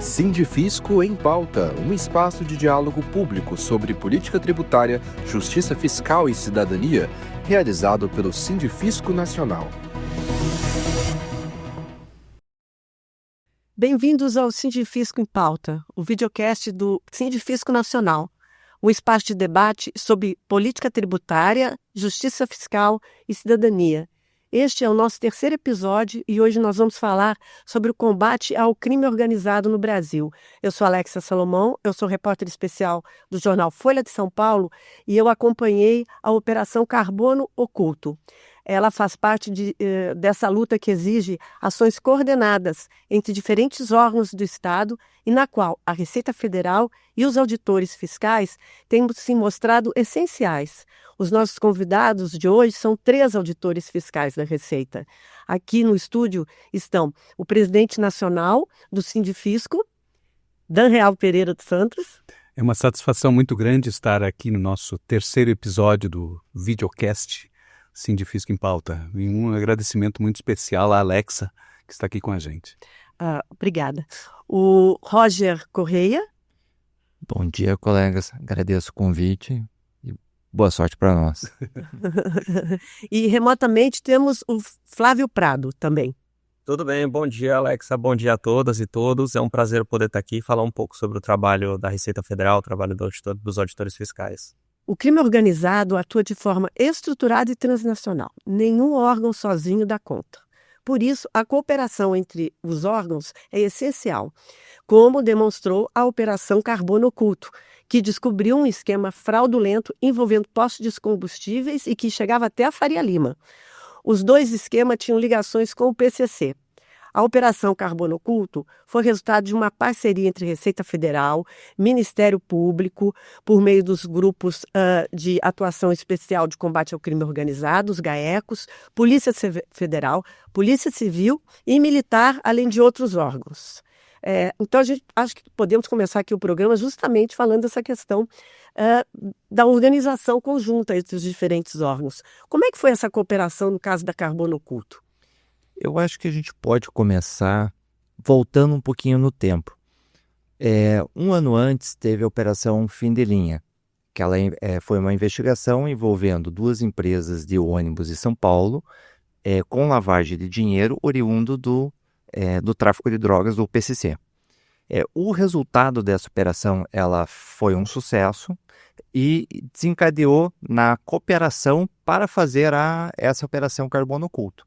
Sindifisco em Pauta, um espaço de diálogo público sobre política tributária, justiça fiscal e cidadania, realizado pelo Sindifisco Nacional. Bem-vindos ao Sindifisco em Pauta, o videocast do Sindifisco Nacional, um espaço de debate sobre política tributária, justiça fiscal e cidadania. Este é o nosso terceiro episódio e hoje nós vamos falar sobre o combate ao crime organizado no Brasil. Eu sou Alexa Salomão, eu sou repórter especial do jornal Folha de São Paulo e eu acompanhei a Operação Carbono Oculto. Ela faz parte dessa luta que exige ações coordenadas entre diferentes órgãos do Estado e na qual a Receita Federal e os auditores fiscais têm se mostrado essenciais. Os nossos convidados de hoje são 3 auditores fiscais da Receita. Aqui no estúdio estão o presidente nacional do Sindifisco, Danreal Pereira dos Santos. É uma satisfação muito grande estar aqui no nosso terceiro episódio do videocast Sindifisco em Pauta. E um agradecimento muito especial à Alexa, que está aqui com a gente. Obrigada. O Roger Correia. Bom dia, colegas. Agradeço o convite e boa sorte para nós. E remotamente temos o Flávio Prado também. Tudo bem, bom dia, Alexa, bom dia a todas e todos. É um prazer poder estar aqui e falar um pouco sobre o trabalho da Receita Federal, o trabalho dos auditores fiscais. O crime organizado atua de forma estruturada e transnacional. Nenhum órgão sozinho dá conta. Por isso, a cooperação entre os órgãos é essencial, como demonstrou a Operação Carbono Oculto, que descobriu um esquema fraudulento envolvendo postos de combustíveis e que chegava até a Faria Lima. Os 2 esquemas tinham ligações com o PCC. A Operação Carbono Oculto foi resultado de uma parceria entre Receita Federal, Ministério Público, por meio dos grupos de atuação especial de combate ao crime organizado, os GAECOS, Polícia Federal, Polícia Civil e Militar, além de outros órgãos. Então, acho que podemos começar aqui o programa justamente falando dessa questão da organização conjunta entre os diferentes órgãos. Como é que foi essa cooperação no caso da Carbono Oculto? Eu acho que a gente pode começar voltando um pouquinho no tempo. Um ano antes teve a Operação Fim de Linha, que ela foi uma investigação envolvendo 2 empresas de ônibus de São Paulo com lavagem de dinheiro oriundo do tráfico de drogas do PCC. O resultado dessa operação ela foi um sucesso e desencadeou na cooperação para fazer essa Operação Carbono Oculto.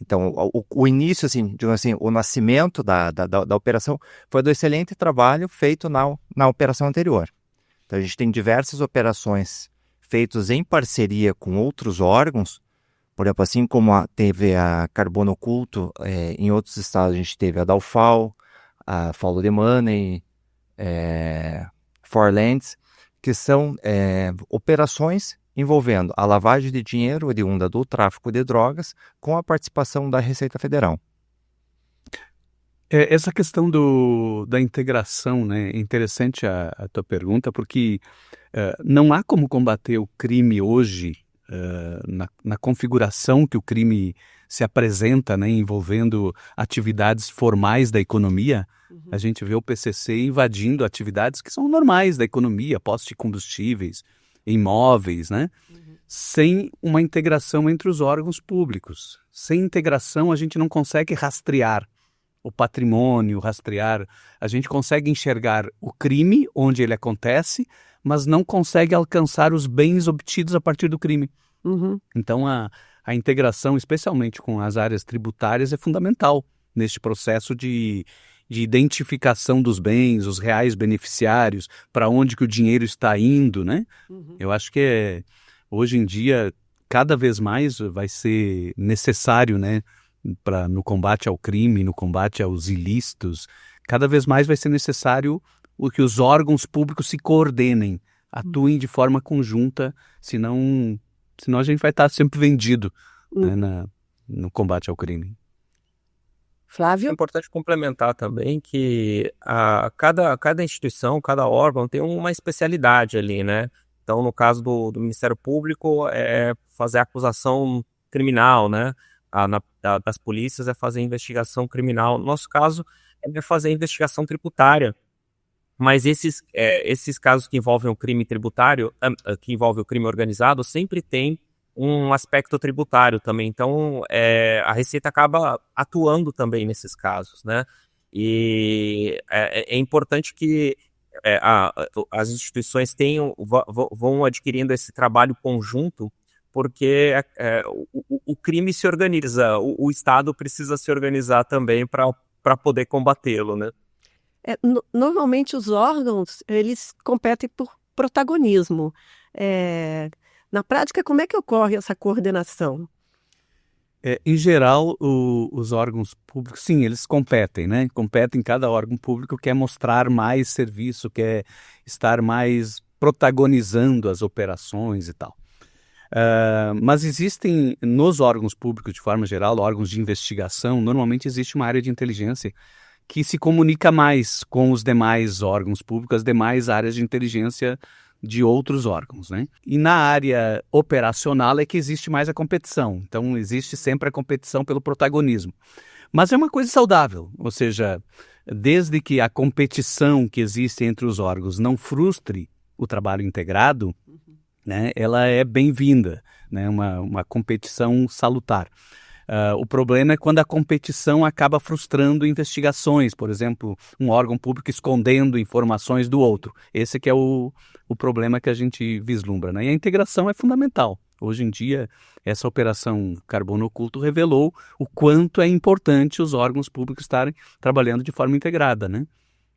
Então, o início, assim, digamos assim, o nascimento da operação foi do excelente trabalho feito na operação anterior. Então, a gente tem diversas operações feitas em parceria com outros órgãos. Por exemplo, assim como teve a Carbono Oculto, em outros estados a gente teve a Dalfal, a Follow the Money, Forlands, que são operações envolvendo a lavagem de dinheiro oriunda do tráfico de drogas com a participação da Receita Federal. Essa questão da integração, né? É interessante a tua pergunta, porque não há como combater o crime hoje na configuração que o crime se apresenta, né? Envolvendo atividades formais da economia. A gente vê o PCC invadindo atividades que são normais da economia, postos de combustíveis, imóveis, né? Sem uma integração entre os órgãos públicos. Sem integração, a gente não consegue rastrear o patrimônio, a gente consegue enxergar o crime onde ele acontece, mas não consegue alcançar os bens obtidos a partir do crime. Então, a integração, especialmente com as áreas tributárias, é fundamental neste processo de identificação dos bens, os reais beneficiários, para onde que o dinheiro está indo, né? Eu acho que hoje em dia, cada vez mais vai ser necessário, né, no combate ao crime, no combate aos ilícitos, cada vez mais vai ser necessário que os órgãos públicos se coordenem, atuem de forma conjunta, senão a gente vai estar sempre vendido, né, no combate ao crime. Flávio? É importante complementar também que cada instituição, cada órgão tem uma especialidade ali, né? Então, no caso do Ministério Público, é fazer acusação criminal, né? Das polícias é fazer investigação criminal. No nosso caso, é fazer a investigação tributária. Mas esses casos que envolvem o crime tributário, que envolvem o crime organizado, sempre tem um aspecto tributário também. Então, a Receita acaba atuando também nesses casos, né? E é importante que as instituições vão adquirindo esse trabalho conjunto, porque o crime se organiza, o Estado precisa se organizar também para poder combatê-lo, né? Normalmente os órgãos, eles competem por protagonismo. Na prática, como é que ocorre essa coordenação? Em geral, os órgãos públicos, sim, eles competem, né? Competem, cada órgão público quer mostrar mais serviço, quer estar mais protagonizando as operações e tal. Mas existem, nos órgãos públicos, de forma geral, órgãos de investigação, normalmente existe uma área de inteligência que se comunica mais com os demais órgãos públicos, as demais áreas de inteligência de outros órgãos, né? E na área operacional é que existe mais a competição. Então, existe sempre a competição pelo protagonismo. Mas é uma coisa saudável, ou seja, desde que a competição que existe entre os órgãos não frustre o trabalho integrado, né, ela é bem-vinda, né, uma competição salutar. O problema é quando a competição acaba frustrando investigações, por exemplo, um órgão público escondendo informações do outro. Esse que é o problema que a gente vislumbra, né? E a integração é fundamental. Hoje em dia, essa operação Carbono Oculto revelou o quanto é importante os órgãos públicos estarem trabalhando de forma integrada, né?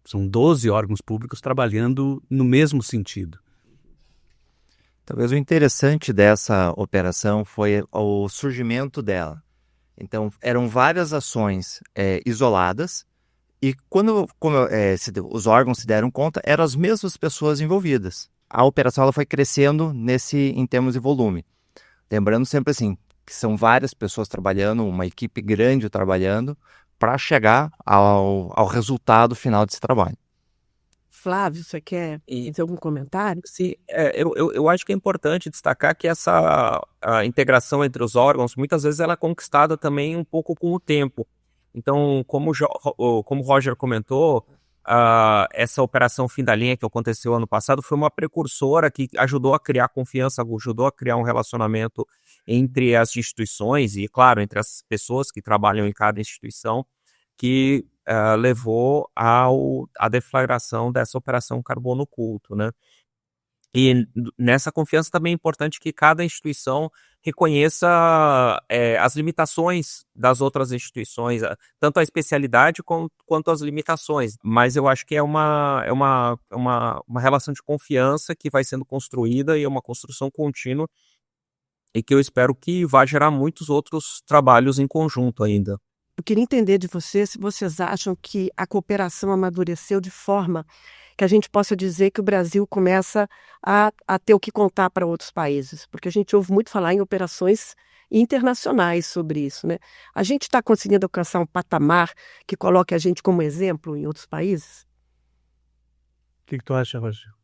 São 12 órgãos públicos trabalhando no mesmo sentido. Talvez o interessante dessa operação foi o surgimento dela. Então, eram várias ações isoladas e quando os órgãos se deram conta, eram as mesmas pessoas envolvidas. A operação ela foi crescendo em termos de volume. Lembrando sempre assim, que são várias pessoas trabalhando, uma equipe grande trabalhando para chegar ao resultado final desse trabalho. Flávio, você quer fazer algum comentário? Sim, eu acho que é importante destacar que a integração entre os órgãos, muitas vezes ela é conquistada também um pouco com o tempo. Então, como o Roger comentou, essa operação Fim da Linha que aconteceu ano passado foi uma precursora que ajudou a criar confiança, ajudou a criar um relacionamento entre as instituições e, claro, entre as pessoas que trabalham em cada instituição, que levou à deflagração dessa operação Carbono Oculto, né? E nessa confiança também é importante que cada instituição reconheça as limitações das outras instituições, tanto a especialidade quanto as limitações. Mas eu acho que é uma relação de confiança que vai sendo construída e é uma construção contínua e que eu espero que vá gerar muitos outros trabalhos em conjunto ainda. Eu queria entender de vocês se vocês acham que a cooperação amadureceu de forma que a gente possa dizer que o Brasil começa a ter o que contar para outros países, porque a gente ouve muito falar em operações internacionais sobre isso, né? A gente está conseguindo alcançar um patamar que coloque a gente como exemplo em outros países? O que tu acha, Roger?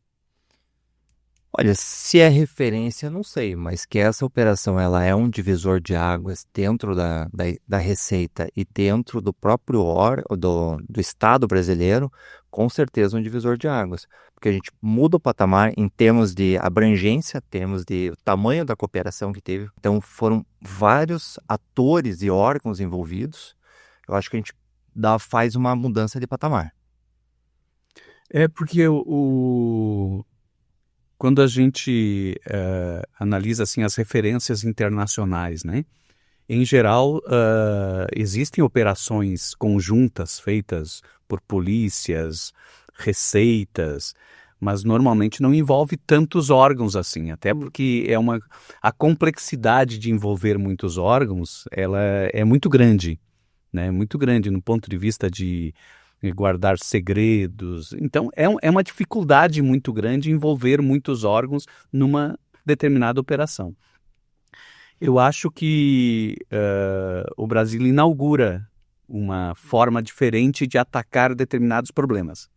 Olha, se é referência, não sei, mas que essa operação ela é um divisor de águas dentro da Receita e dentro do próprio do Estado brasileiro, com certeza um divisor de águas. Porque a gente muda o patamar em termos de abrangência, termos de tamanho da cooperação que teve. Então foram vários atores e órgãos envolvidos. Eu acho que a gente faz uma mudança de patamar. É porque quando a gente analisa assim, as referências internacionais, né? Em geral, existem operações conjuntas feitas por polícias, receitas, mas normalmente não envolve tantos órgãos assim, até porque a complexidade de envolver muitos órgãos, ela é muito grande, né? Muito grande no ponto de vista de guardar segredos. Então, é uma dificuldade muito grande envolver muitos órgãos numa determinada operação. Eu acho que o Brasil inaugura uma forma diferente de atacar determinados problemas,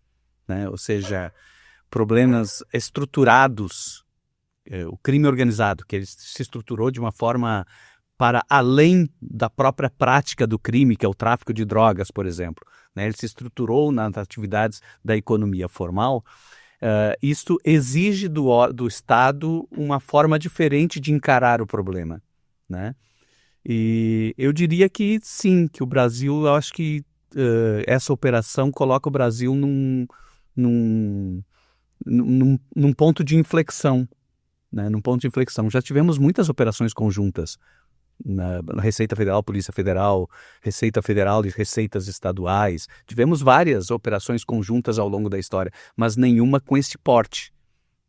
né? Ou seja, problemas estruturados, o crime organizado, que ele se estruturou de uma forma para além da própria prática do crime, que é o tráfico de drogas, por exemplo. né? Ele se estruturou nas atividades da economia formal. Isto exige do Estado uma forma diferente de encarar o problema, né? E eu diria que sim, que o Brasil, eu acho que essa operação coloca o Brasil num ponto de inflexão, né? Num ponto de inflexão. Já tivemos muitas operações conjuntas na Receita Federal, Polícia Federal, Receita Federal e Receitas Estaduais. Tivemos várias operações conjuntas ao longo da história, mas nenhuma com esse porte,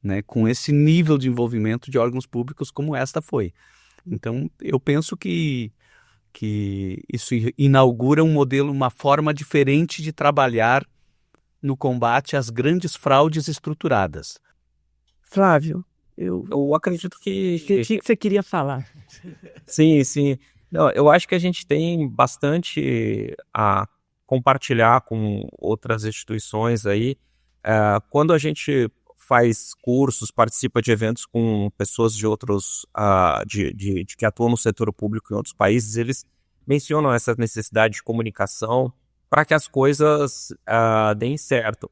né? Com esse nível de envolvimento de órgãos públicos como esta foi. Então, eu penso que isso inaugura um modelo, uma forma diferente de trabalhar no combate às grandes fraudes estruturadas. Flávio, Eu acredito que você queria falar. sim, sim. Não, eu acho que a gente tem bastante a compartilhar com outras instituições aí. Quando a gente faz cursos, participa de eventos com pessoas de outros, que atuam no setor público em outros países, eles mencionam essa necessidade de comunicação para que as coisas deem certo.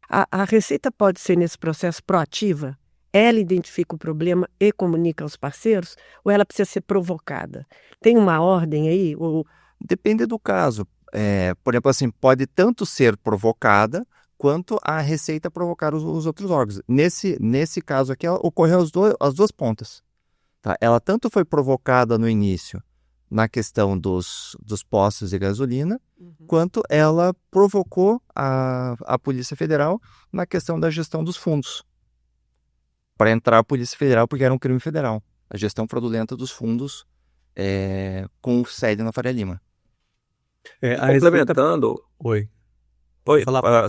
A Receita pode ser, nesse processo, proativa? Ela identifica o problema e comunica aos parceiros? Ou ela precisa ser provocada? Tem uma ordem aí? Depende do caso. Por exemplo, assim, pode tanto ser provocada quanto a Receita provocar os outros órgãos. Nesse caso aqui, ocorreu as duas pontas. Tá? Ela tanto foi provocada no início na questão dos postos de gasolina, quanto ela provocou a Polícia Federal na questão da gestão dos fundos. Para entrar a Polícia Federal, porque era um crime federal. A gestão fraudulenta dos fundos com sede na Faria Lima. Complementando... Oi.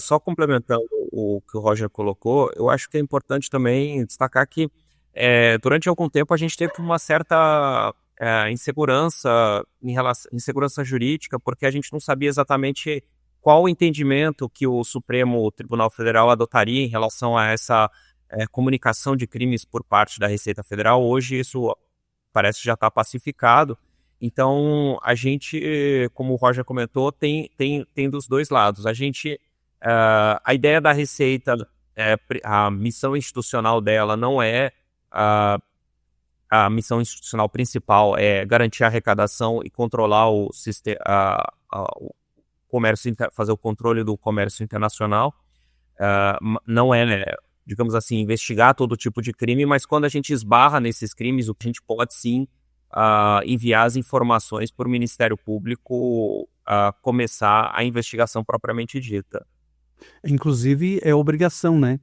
Só complementando o que o Roger colocou, eu acho que é importante também destacar que durante algum tempo a gente teve uma certa insegurança jurídica, porque a gente não sabia exatamente qual o entendimento que o Supremo Tribunal Federal adotaria em relação a essa comunicação de crimes por parte da Receita Federal. Hoje isso parece já estar pacificado. Então, a gente, como o Roger comentou, tem dos dois lados. A ideia da Receita, a missão institucional dela não é a missão institucional principal, é garantir a arrecadação e controlar o comércio, fazer o controle do comércio internacional. Não é, digamos assim, investigar todo tipo de crime, mas quando a gente esbarra nesses crimes, o que a gente pode sim enviar as informações para o Ministério Público começar a investigação propriamente dita. Inclusive, é obrigação, né?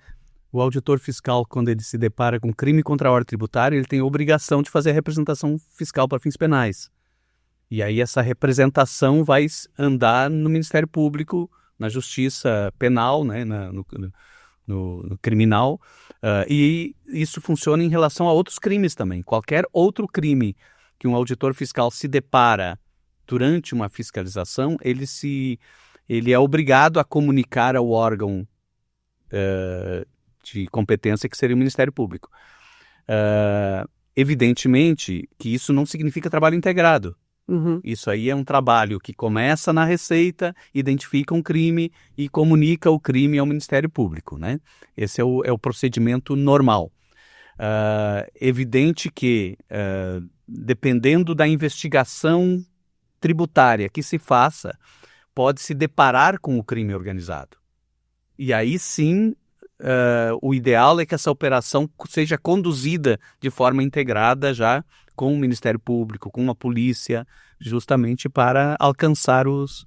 O auditor fiscal, quando ele se depara com crime contra a ordem tributária, ele tem a obrigação de fazer a representação fiscal para fins penais. E aí essa representação vai andar no Ministério Público, na Justiça Penal, né? No criminal. E isso funciona em relação a outros crimes também. Qualquer outro crime que um auditor fiscal se depara durante uma fiscalização, ele é obrigado a comunicar ao órgão de competência, que seria o Ministério Público. Evidentemente que isso não significa trabalho integrado. Uhum. Isso aí é um trabalho que começa na Receita, identifica um crime e comunica o crime ao Ministério Público, né? Esse é o procedimento normal. Evidente que, dependendo da investigação tributária que se faça, pode se deparar com o crime organizado. E aí sim, o ideal é que essa operação seja conduzida de forma integrada já com o Ministério Público, com a polícia, justamente para alcançar os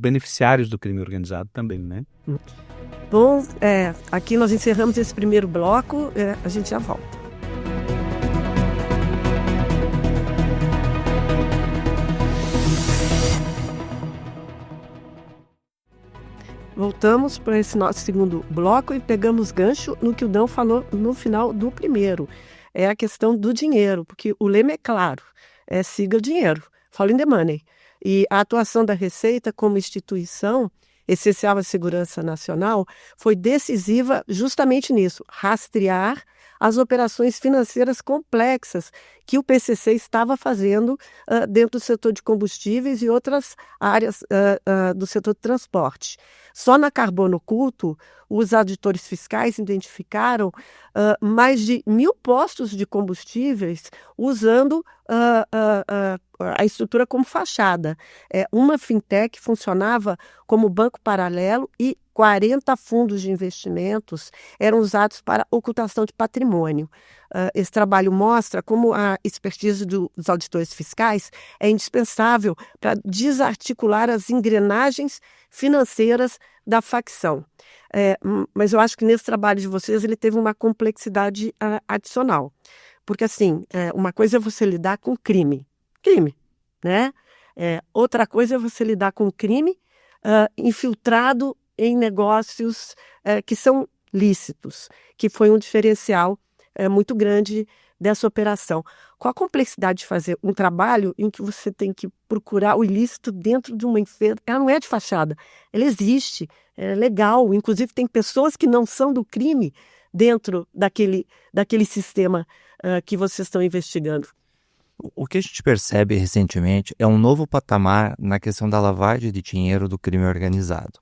beneficiários do crime organizado também, né? Bom, aqui nós encerramos esse primeiro bloco, a gente já volta. Voltamos para esse nosso segundo bloco e pegamos gancho no que o Dão falou no final do primeiro. É a questão do dinheiro, porque o lema é claro, siga o dinheiro, follow the money. E a atuação da Receita como instituição essencial à segurança nacional foi decisiva justamente nisso, rastrear as operações financeiras complexas que o PCC estava fazendo dentro do setor de combustíveis e outras áreas do setor de transporte. Só na Carbono Oculto, os auditores fiscais identificaram mais de 1.000 postos de combustíveis usando a estrutura como fachada. Uma fintech funcionava como banco paralelo e 40 fundos de investimentos eram usados para ocultação de patrimônio. Esse trabalho mostra como a expertise dos auditores fiscais é indispensável para desarticular as engrenagens financeiras da facção. Mas eu acho que nesse trabalho de vocês ele teve uma complexidade adicional. Porque, assim, uma coisa é você lidar com crime, né? Outra coisa é você lidar com crime infiltrado em negócios que são lícitos, que foi um diferencial muito grande dessa operação. Qual a complexidade de fazer um trabalho em que você tem que procurar o ilícito dentro de uma empresa? Ela não é de fachada, ela existe, é legal, inclusive tem pessoas que não são do crime dentro daquele sistema que vocês estão investigando. O que a gente percebe recentemente é um novo patamar na questão da lavagem de dinheiro do crime organizado.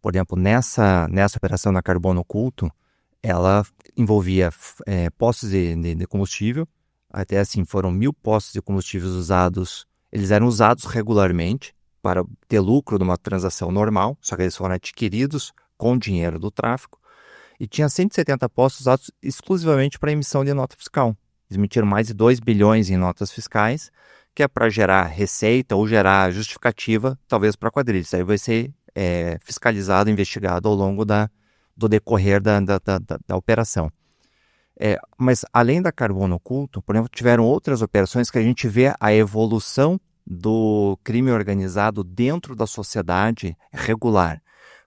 Por exemplo, nessa operação na Carbono Oculto, ela envolvia postos de combustível, até assim foram 1.000 postos de combustíveis usados, eles eram usados regularmente para ter lucro numa transação normal, só que eles foram adquiridos com dinheiro do tráfico, e tinha 170 postos usados exclusivamente para emissão de nota fiscal. Eles emitiram mais de 2 bilhões em notas fiscais, que é para gerar receita ou gerar justificativa, talvez para quadrilha. Isso aí vai ser fiscalizado, investigado ao longo do decorrer da operação. Mas além da Carbono Oculto, por exemplo, tiveram outras operações que a gente vê a evolução do crime organizado dentro da sociedade regular.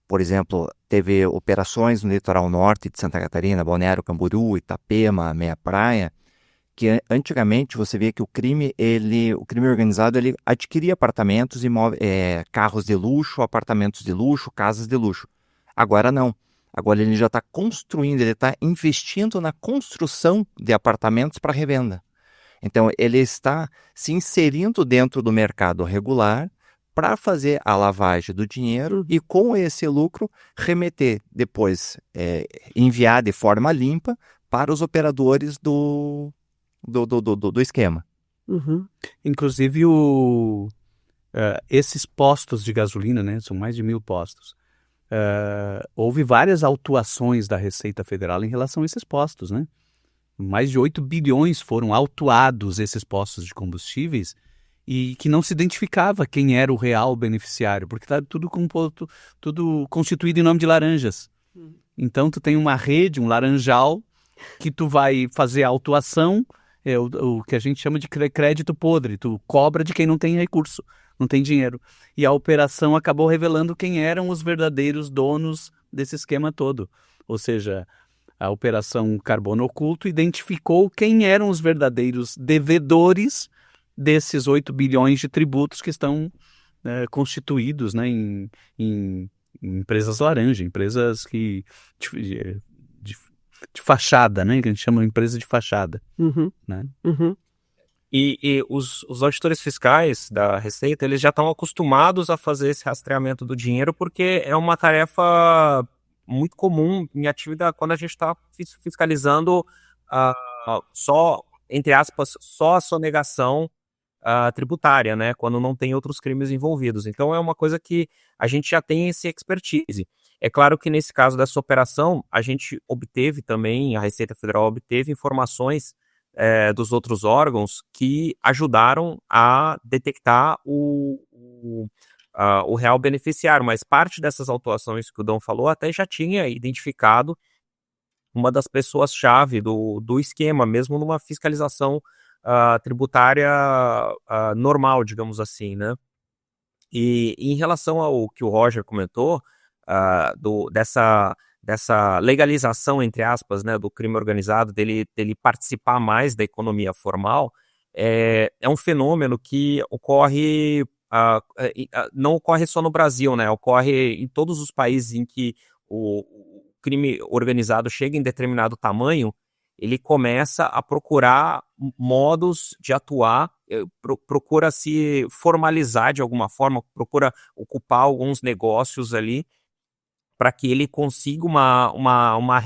Por exemplo, teve operações no litoral norte de Santa Catarina, Balneário Camboriú, Itapema, Meia Praia, que antigamente você via que o crime organizado ele adquiria apartamentos, carros de luxo, apartamentos de luxo, casas de luxo. Agora não. Agora ele já está construindo, ele está investindo na construção de apartamentos para revenda. Então ele está se inserindo dentro do mercado regular para fazer a lavagem do dinheiro e com esse lucro remeter depois, enviar de forma limpa para os operadores do esquema. Uhum. Inclusive, esses postos de gasolina, né, são mais de 1.000 postos. Houve várias autuações da Receita Federal em relação a esses postos, né? Mais de 8 bilhões foram autuados esses postos de combustíveis e que não se identificava quem era o real beneficiário, porque está tudo constituído em nome de laranjas. Então, tu tem uma rede, um laranjal, que tu vai fazer a autuação, o que a gente chama de crédito podre, tu cobra de quem não tem recurso, não tem dinheiro. E a operação acabou revelando quem eram os verdadeiros donos desse esquema todo. Ou seja, a operação Carbono Oculto identificou quem eram os verdadeiros devedores desses 8 bilhões de tributos que estão constituídos, né, em empresas laranja, empresas de fachada, né? Que a gente chama de empresa de fachada. Uhum. Né? Uhum. E os auditores fiscais da Receita, eles já estão acostumados a fazer esse rastreamento do dinheiro, porque é uma tarefa muito comum em atividade quando a gente está fiscalizando só, entre aspas, só a sonegação tributária, né? Quando não tem outros crimes envolvidos. Então é uma coisa que a gente já tem esse expertise. É claro que nesse caso dessa operação, a gente obteve também, a Receita Federal obteve informações dos outros órgãos que ajudaram a detectar o real beneficiário, mas parte dessas autuações que o Dom falou até já tinha identificado uma das pessoas-chave do esquema, mesmo numa fiscalização tributária normal, digamos assim, né? E em relação ao que o Roger comentou, dessa legalização, entre aspas, né, do crime organizado, dele participar mais da economia formal, é um fenômeno que ocorre, não ocorre só no Brasil, né, ocorre em todos os países em que o crime organizado chega em determinado tamanho, ele começa a procurar modos de atuar, procura se formalizar de alguma forma, procura ocupar alguns negócios ali, para que ele consiga uma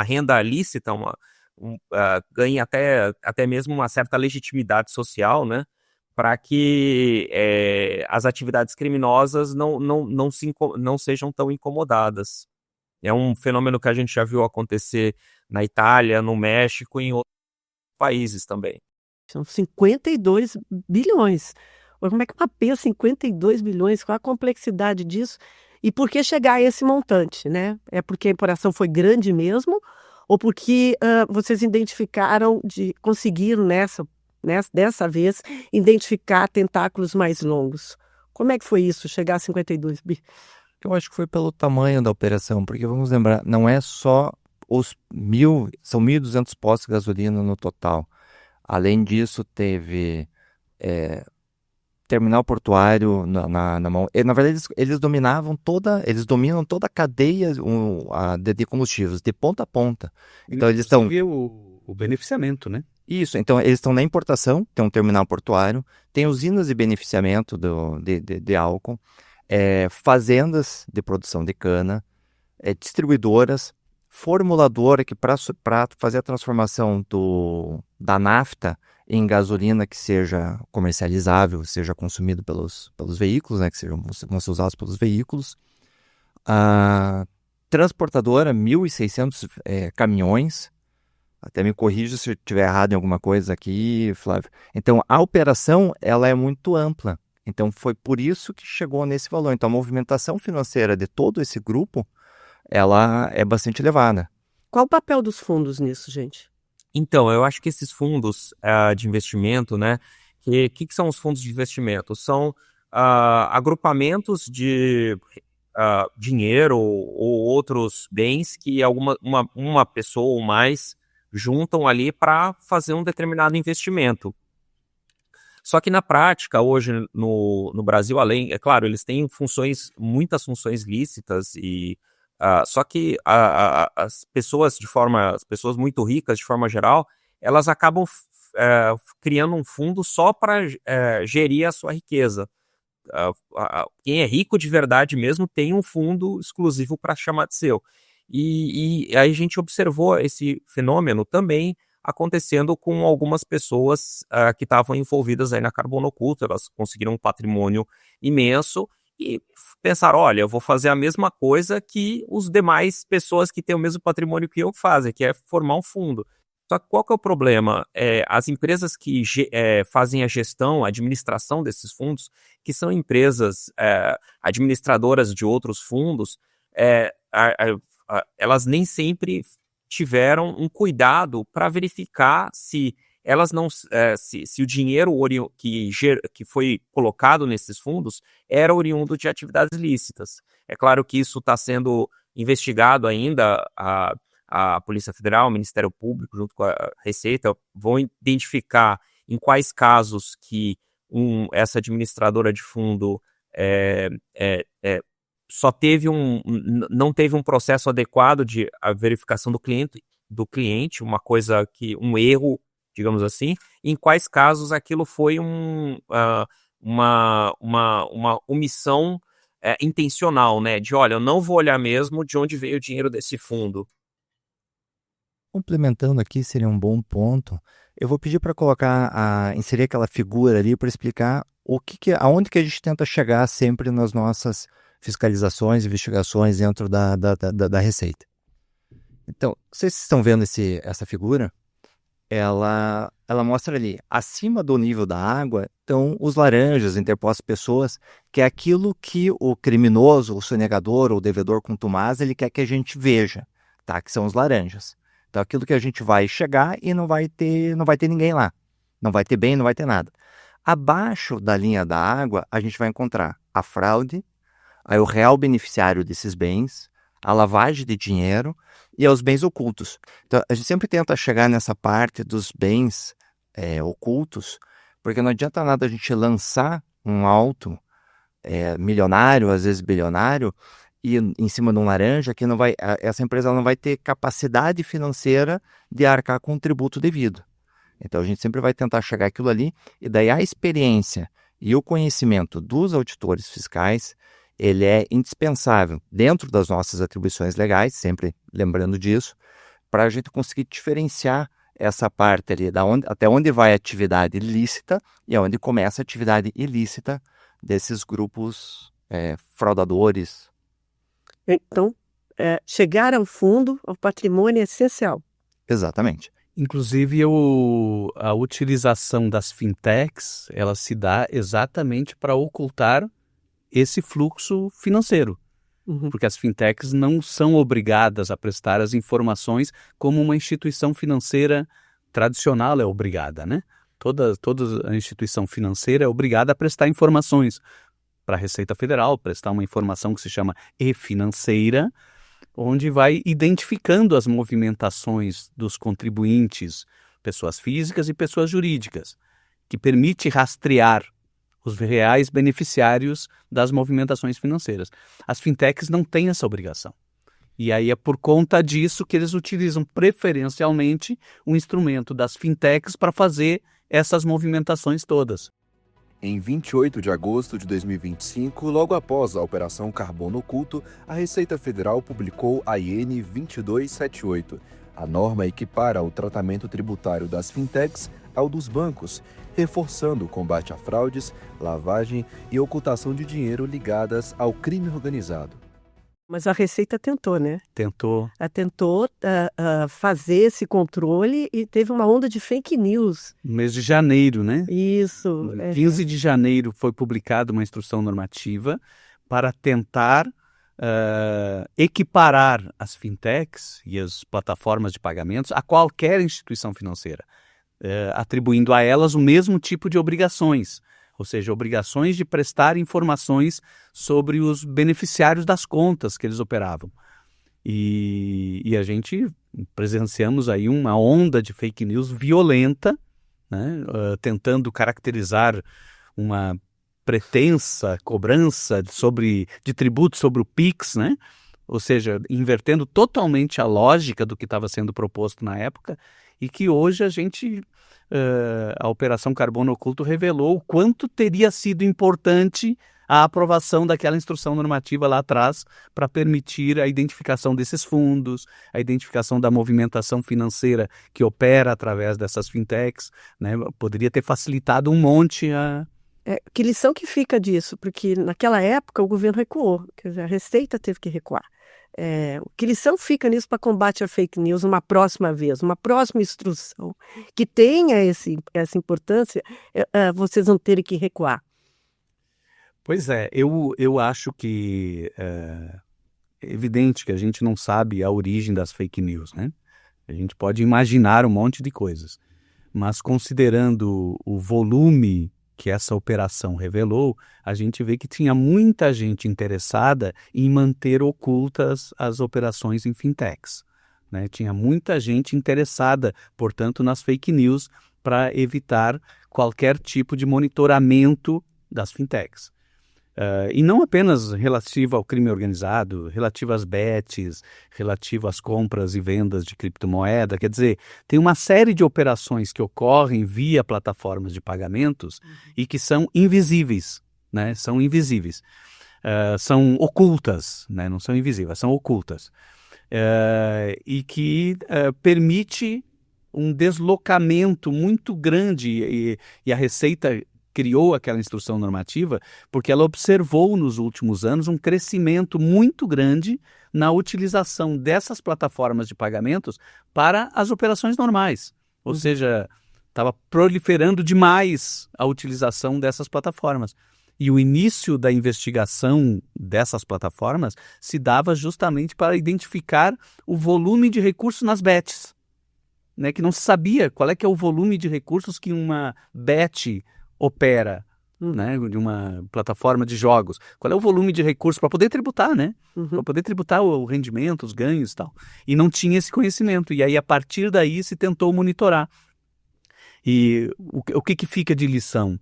renda lícita, ganhe até mesmo uma certa legitimidade social, né? Para que as atividades criminosas não sejam tão incomodadas. É um fenômeno que a gente já viu acontecer na Itália, no México e em outros países também. São 52 bilhões. Como é que mapeia 52 bilhões? Qual a complexidade disso? E por que chegar a esse montante, né? É porque a operação foi grande mesmo? Ou porque vocês conseguiram dessa vez, identificar tentáculos mais longos? Como é que foi isso, chegar a 52 bi? Eu acho que foi pelo tamanho da operação, porque vamos lembrar, não é só são 1.200 postos de gasolina no total. Além disso, teve terminal portuário na mão. Na verdade, eles dominam toda a cadeia de combustíveis, de ponta a ponta. Então, eles estão... o beneficiamento, né? Isso, então eles estão na importação, tem um terminal portuário, tem usinas de beneficiamento de álcool, fazendas de produção de cana, distribuidoras, formuladora que para fazer a transformação da nafta em gasolina que seja comercializável, seja consumido pelos veículos, né, que vão ser usados pelos veículos. A transportadora, 1.600 caminhões. Até me corrija se eu estiver errado em alguma coisa aqui, Flávio. Então, a operação ela é muito ampla. Então, foi por isso que chegou nesse valor. Então, a movimentação financeira de todo esse grupo, ela é bastante elevada. Qual o papel dos fundos nisso, gente? Então, eu acho que esses fundos de investimento, né? Que são os fundos de investimento? São agrupamentos de dinheiro ou outros bens que uma pessoa ou mais juntam ali para fazer um determinado investimento. Só que na prática, hoje no Brasil, é claro, eles têm muitas funções lícitas só que as pessoas muito ricas, de forma geral, elas acabam criando um fundo só para gerir a sua riqueza. Quem é rico de verdade mesmo tem um fundo exclusivo para chamar de seu. E aí a gente observou esse fenômeno também acontecendo com algumas pessoas que estavam envolvidas aí na Carbono Oculto. Elas conseguiram um patrimônio imenso e pensaram, olha, eu vou fazer a mesma coisa que os demais pessoas que têm o mesmo patrimônio que eu fazem, que é formar um fundo. Só que qual que é o problema? As empresas que fazem a gestão, a administração desses fundos, que são empresas administradoras de outros fundos, elas nem sempre tiveram um cuidado para verificar se elas não, se o dinheiro que foi colocado nesses fundos era oriundo de atividades ilícitas. É claro que isso está sendo investigado ainda. A Polícia Federal, o Ministério Público, junto com a Receita, vão identificar em quais casos que essa administradora de fundo não teve um processo adequado de verificação do cliente, um erro, digamos assim, e em quais casos aquilo foi uma omissão intencional, né? De, olha, eu não vou olhar mesmo de onde veio o dinheiro desse fundo. Complementando aqui, seria um bom ponto. Eu vou pedir para inserir aquela figura ali para explicar aonde que a gente tenta chegar sempre nas nossas fiscalizações, investigações dentro da Receita. Então, vocês estão vendo essa figura? Ela mostra ali, acima do nível da água, estão os laranjas, interpostas pessoas, que é aquilo que o criminoso, o sonegador ou o devedor contumaz, ele quer que a gente veja, tá? Que são os laranjas. Então, aquilo que a gente vai chegar e não vai ter ninguém lá. Não vai ter bem, não vai ter nada. Abaixo da linha da água, a gente vai encontrar a fraude, aí o real beneficiário desses bens, a lavagem de dinheiro e os bens ocultos. Então, a gente sempre tenta chegar nessa parte dos bens ocultos, porque não adianta nada a gente lançar um auto milionário, às vezes bilionário, ir em cima de um laranja que essa empresa não vai ter capacidade financeira de arcar com o tributo devido. Então a gente sempre vai tentar chegar aquilo ali, e daí a experiência e o conhecimento dos auditores fiscais, ele é indispensável dentro das nossas atribuições legais, sempre lembrando disso, para a gente conseguir diferenciar essa parte ali, até onde vai a atividade lícita e aonde começa a atividade ilícita desses grupos fraudadores. Então, chegar ao fundo, ao patrimônio é essencial. Exatamente. Inclusive, a utilização das fintechs, ela se dá exatamente para ocultar esse fluxo financeiro. Uhum. Porque as fintechs não são obrigadas a prestar as informações como uma instituição financeira tradicional é obrigada, né? Toda a instituição financeira é obrigada a prestar informações para a Receita Federal, prestar uma informação que se chama e-financeira, onde vai identificando as movimentações dos contribuintes, pessoas físicas e pessoas jurídicas, que permite rastrear os reais beneficiários das movimentações financeiras. As fintechs não têm essa obrigação. E aí é por conta disso que eles utilizam preferencialmente um instrumento das fintechs para fazer essas movimentações todas. Em 28 de agosto de 2025, logo após a Operação Carbono Oculto, a Receita Federal publicou a IN 2278. A norma equipara o tratamento tributário das fintechs ao dos bancos, reforçando o combate a fraudes, lavagem e ocultação de dinheiro ligadas ao crime organizado. Mas a Receita tentou, né? Tentou. Ela tentou fazer esse controle e teve uma onda de fake news. No mês de janeiro, né? Isso. 15 de janeiro foi publicada uma instrução normativa para tentar equiparar as fintechs e as plataformas de pagamentos a qualquer instituição financeira, atribuindo a elas o mesmo tipo de obrigações, ou seja, obrigações de prestar informações sobre os beneficiários das contas que eles operavam. E a gente presenciamos aí uma onda de fake news violenta, né, tentando caracterizar uma pretensa cobrança de tributo sobre o PIX, né? Ou seja, invertendo totalmente a lógica do que estava sendo proposto na época, e que hoje a Operação Carbono Oculto revelou o quanto teria sido importante a aprovação daquela instrução normativa lá atrás para permitir a identificação desses fundos, a identificação da movimentação financeira que opera através dessas fintechs, né? Poderia ter facilitado um monte a... Que lição que fica disso? Porque naquela época o governo recuou, quer dizer, a Receita teve que recuar. Que lição fica nisso para combate a fake news uma próxima vez, uma próxima instrução que tenha essa importância, vocês vão ter que recuar? Pois é, eu acho que é evidente que a gente não sabe a origem das fake news, né? A gente pode imaginar um monte de coisas, mas considerando o volume que essa operação revelou, a gente vê que tinha muita gente interessada em manter ocultas as operações em fintechs, né? Tinha muita gente interessada, portanto, nas fake news para evitar qualquer tipo de monitoramento das fintechs. E não apenas relativo ao crime organizado, relativo às bets, relativo às compras e vendas de criptomoeda. Quer dizer, tem uma série de operações que ocorrem via plataformas de pagamentos e que são invisíveis, né? São invisíveis. São ocultas, né? Não são invisíveis, são ocultas. E que permite um deslocamento muito grande e a Receita criou aquela instrução normativa porque ela observou nos últimos anos um crescimento muito grande na utilização dessas plataformas de pagamentos para as operações normais. Ou seja, estava proliferando demais a utilização dessas plataformas. E o início da investigação dessas plataformas se dava justamente para identificar o volume de recursos nas bets, né? Que não se sabia qual é que é o volume de recursos que uma bet opera, né, de uma plataforma de jogos. Qual é o volume de recursos para poder tributar, né? Para poder tributar o rendimento, os ganhos e tal. E não tinha esse conhecimento. E aí, a partir daí, se tentou monitorar. E o que fica de lição?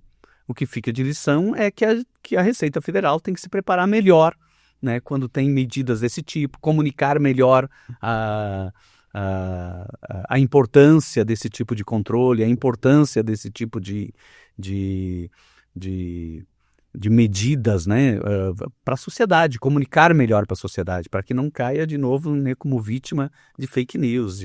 O que fica de lição é que a Receita Federal tem que se preparar melhor né, quando tem medidas desse tipo, comunicar melhor a importância desse tipo de controle, a importância desse tipo de, de medidas, né, para a sociedade, comunicar melhor para a sociedade, para que não caia de novo, né, como vítima de fake news.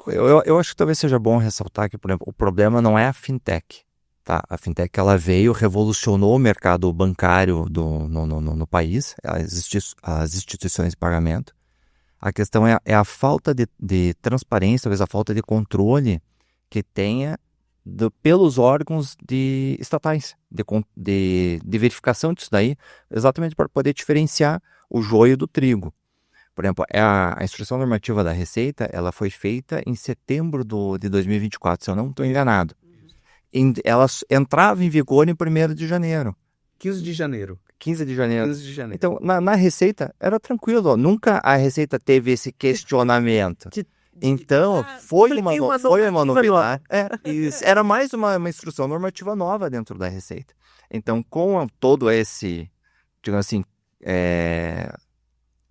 Eu acho que talvez seja bom ressaltar que, por exemplo, o problema não é a fintech. Tá? A fintech ela veio, revolucionou o mercado bancário no país, as instituições de pagamento. A questão é a falta de transparência, talvez a falta de controle que tenha pelos órgãos estatais, de verificação disso daí, exatamente para poder diferenciar o joio do trigo. Por exemplo, a instrução normativa da Receita, ela foi feita em setembro de 2024, se eu não estou enganado. Ela entrava em vigor em 1º de janeiro. 15 de janeiro. 15 de janeiro. 15 de janeiro. Então, na Receita, era tranquilo. Ó. Nunca a Receita teve esse questionamento. Então, foi uma novidade. Era mais uma instrução normativa nova dentro da Receita. Então, com todo esse, digamos assim,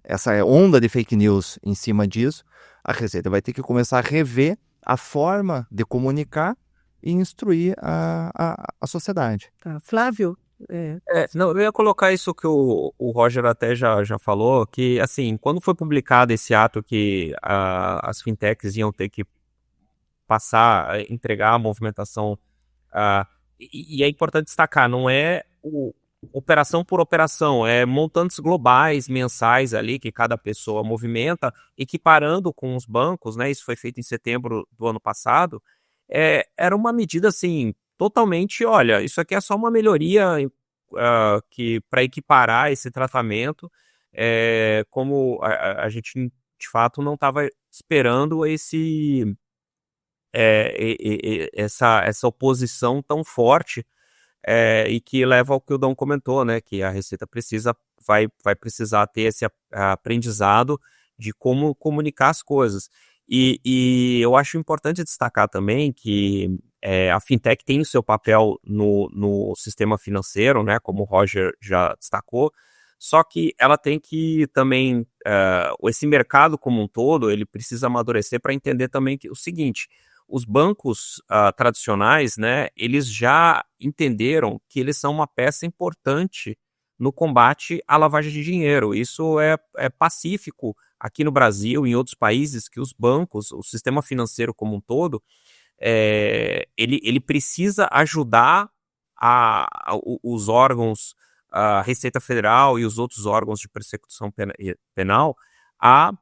essa onda de fake news em cima disso, a Receita vai ter que começar a rever a forma de comunicar e instruir a sociedade. Tá. Flávio? Não, eu ia colocar isso que o Roger até já falou, que assim, quando foi publicado esse ato que as fintechs iam ter que passar, entregar a movimentação, e é importante destacar, não é operação por operação, é montantes globais, mensais ali, que cada pessoa movimenta, equiparando com os bancos, né? Isso foi feito em setembro do ano passado. Era uma medida assim, totalmente, olha, isso aqui é só uma melhoria que para equiparar esse tratamento, como a gente de fato não estava esperando essa oposição tão forte, e que leva ao que o Dom comentou, né, que a Receita vai precisar ter esse aprendizado de como comunicar as coisas. E eu acho importante destacar também que a fintech tem o seu papel no sistema financeiro, né, como o Roger já destacou, só que ela tem que também, esse mercado como um todo, ele precisa amadurecer para entender também o seguinte: os bancos tradicionais, né, eles já entenderam que eles são uma peça importante no combate à lavagem de dinheiro. Isso é pacífico aqui no Brasil e em outros países, que os bancos, o sistema financeiro como um todo, ele precisa ajudar os órgãos, a Receita Federal e os outros órgãos de persecução penal a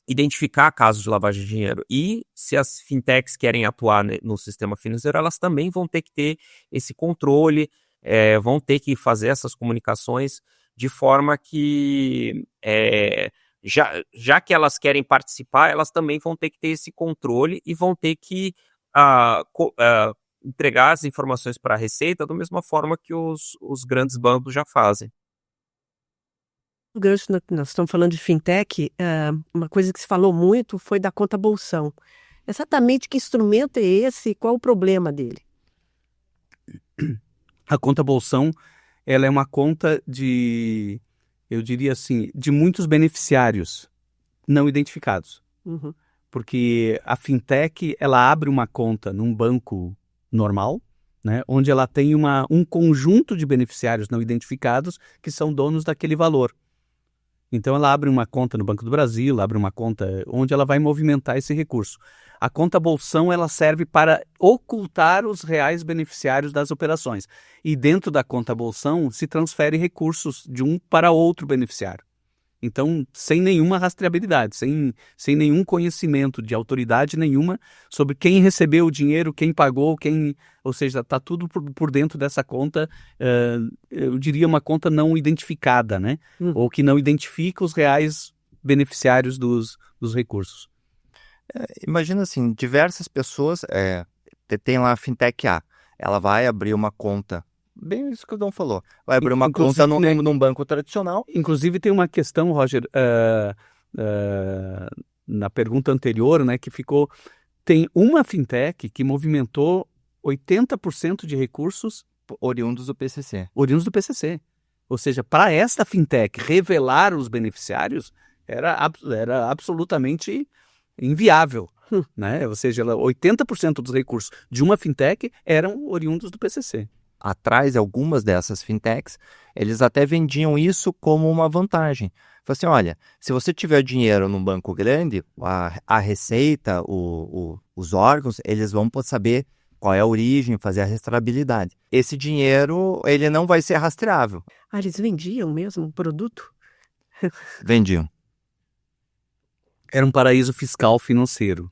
identificar casos de lavagem de dinheiro. E se as fintechs querem atuar no sistema financeiro, elas também vão ter que ter esse controle, vão ter que fazer essas comunicações de forma que, já que elas querem participar, elas também vão ter que ter esse controle e vão ter que entregar as informações para a Receita da mesma forma que os grandes bancos já fazem. Gancho, nós estamos falando de fintech, uma coisa que se falou muito foi da conta bolsão. Exatamente que instrumento é esse e qual o problema dele? A conta bolsão, ela é uma conta eu diria assim, de muitos beneficiários não identificados. Uhum. Porque a fintech, ela abre uma conta num banco normal, né, onde ela tem um conjunto de beneficiários não identificados que são donos daquele valor. Então ela abre uma conta no Banco do Brasil, abre uma conta onde ela vai movimentar esse recurso. A conta bolsão, ela serve para ocultar os reais beneficiários das operações. E dentro da conta bolsão se transfere recursos de um para outro beneficiário. Então, sem nenhuma rastreabilidade, sem nenhum conhecimento de autoridade nenhuma sobre quem recebeu o dinheiro, quem pagou, ou seja, está tudo por dentro dessa conta, eu diria uma conta não identificada, né? Ou que não identifica os reais beneficiários dos recursos. Imagina assim, diversas pessoas, tem lá a Fintech A, ela vai abrir uma conta, bem isso que o Dom falou, vai abrir uma conta num banco tradicional. Inclusive tem uma questão, Roger, na pergunta anterior, né, que ficou, tem uma fintech que movimentou 80% de recursos oriundos do PCC. Oriundos do PCC. Ou seja, para esta fintech revelar os beneficiários era absolutamente inviável. Né? Ou seja, 80% dos recursos de uma fintech eram oriundos do PCC. Atrás, algumas dessas fintechs, eles até vendiam isso como uma vantagem. Falaram assim, olha, se você tiver dinheiro num banco grande, a Receita, os órgãos, eles vão saber qual é a origem, fazer a rastreabilidade. Esse dinheiro, ele não vai ser rastreável. Ah, eles vendiam mesmo o produto? Vendiam. Era um paraíso fiscal financeiro.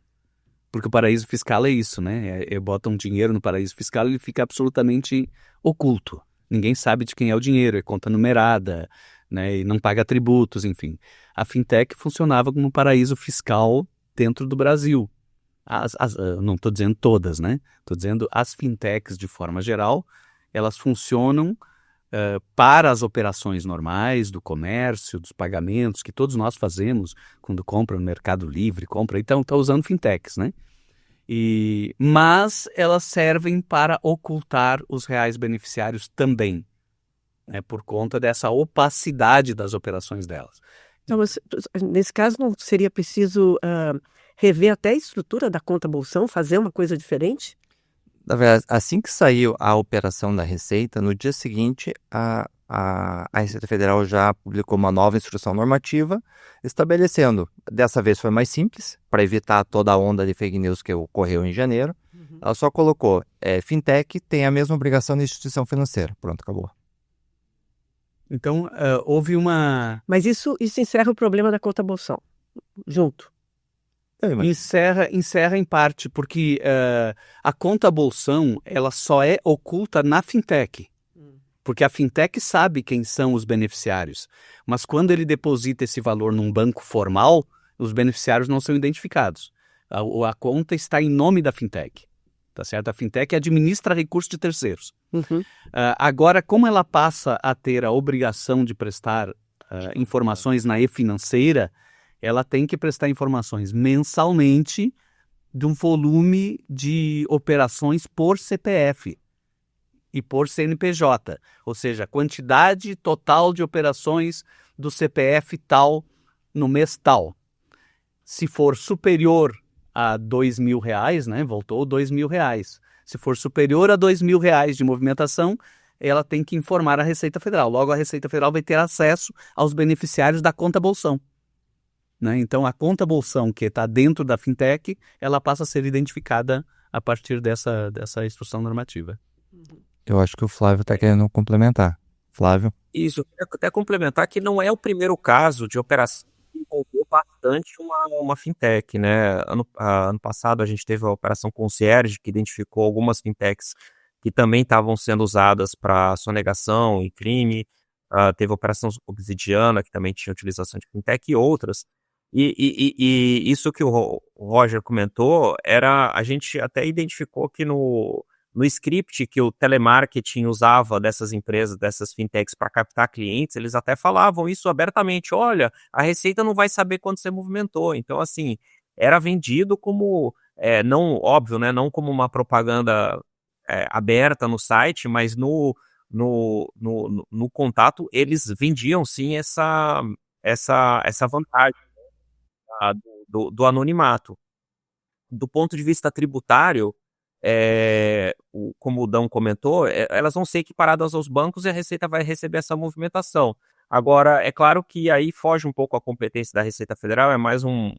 Porque o paraíso fiscal é isso, né? Botam dinheiro no paraíso fiscal e ele fica absolutamente oculto. Ninguém sabe de quem é o dinheiro, é conta numerada, né? E não paga tributos, enfim. A fintech funcionava como um paraíso fiscal dentro do Brasil. Não estou dizendo todas, né? Estou dizendo as fintechs de forma geral, elas funcionam para as operações normais do comércio, dos pagamentos que todos nós fazemos quando compra no Mercado Livre, então está usando fintechs, né? Mas elas servem para ocultar os reais beneficiários também, né? Por conta dessa opacidade das operações delas. Então, nesse caso, não seria preciso rever até a estrutura da conta bolsão, fazer uma coisa diferente? Na verdade, assim que saiu a operação da Receita, no dia seguinte, a Receita Federal já publicou uma nova instrução normativa estabelecendo, dessa vez foi mais simples, para evitar toda a onda de fake news que ocorreu em janeiro. Ela só colocou, fintech tem a mesma obrigação da instituição financeira. Pronto, acabou. Então, houve uma... Mas isso encerra o problema da conta bolsão, junto. Encerra em parte, porque a conta bolsão ela só é oculta na fintech. Porque a fintech sabe quem são os beneficiários. Mas quando ele deposita esse valor num banco formal, os beneficiários não são identificados. A conta está em nome da fintech. Tá certo? A fintech administra recursos de terceiros. Agora, como ela passa a ter a obrigação de prestar informações na e-financeira, ela tem que prestar informações mensalmente de um volume de operações por CPF e por CNPJ, ou seja, a quantidade total de operações do CPF tal no mês tal. Se for superior a R$2.000, né, voltou R$2.000. Se for superior a R$2.000 de movimentação, ela tem que informar a Receita Federal. Logo, a Receita Federal vai ter acesso aos beneficiários da conta bolsão. Né? Então, a conta bolsão que está dentro da fintech, ela passa a ser identificada a partir dessa instrução normativa. Eu acho que o Flávio está querendo complementar. Flávio? Isso, eu quero até complementar que não é o primeiro caso de operação que envolveu bastante uma fintech, né? Ano passado a gente teve a operação Concierge, que identificou algumas fintechs que também estavam sendo usadas para sonegação e crime. Teve a operação Obsidiana, que também tinha utilização de fintech e outras. E isso que o Roger comentou, a gente até identificou que no script que o telemarketing usava dessas empresas, dessas fintechs para captar clientes, eles até falavam isso abertamente, olha, a Receita não vai saber quando você movimentou. Então, assim, era vendido como, não, óbvio, né, não como uma propaganda aberta no site, mas no contato eles vendiam sim essa vantagem do anonimato. Do ponto de vista tributário, como o Dão comentou, elas vão ser equiparadas aos bancos e a Receita vai receber essa movimentação. Agora, é claro que aí foge um pouco a competência da Receita Federal, é mais um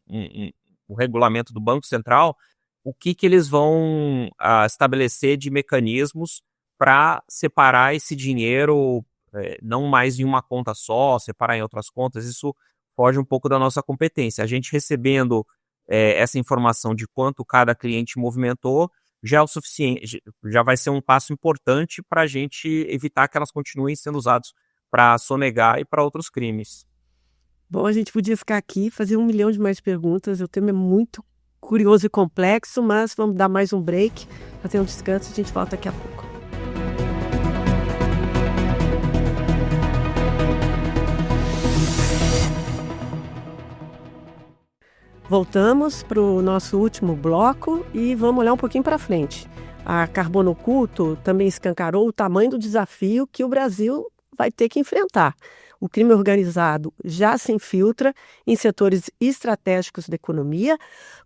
regulamento do Banco Central, o que eles vão estabelecer de mecanismos para separar esse dinheiro, não mais em uma conta só, separar em outras contas. Isso foge um pouco da nossa competência. A gente recebendo essa informação de quanto cada cliente movimentou, já é o suficiente, já vai ser um passo importante para a gente evitar que elas continuem sendo usadas para sonegar e para outros crimes. Bom, a gente podia ficar aqui e fazer 1 milhão de mais perguntas. O tema é muito curioso e complexo, mas vamos dar mais um break, fazer um descanso e a gente volta daqui a pouco. Voltamos para o nosso último bloco e vamos olhar um pouquinho para frente. A Carbono Oculto também escancarou o tamanho do desafio que o Brasil vai ter que enfrentar. O crime organizado já se infiltra em setores estratégicos da economia,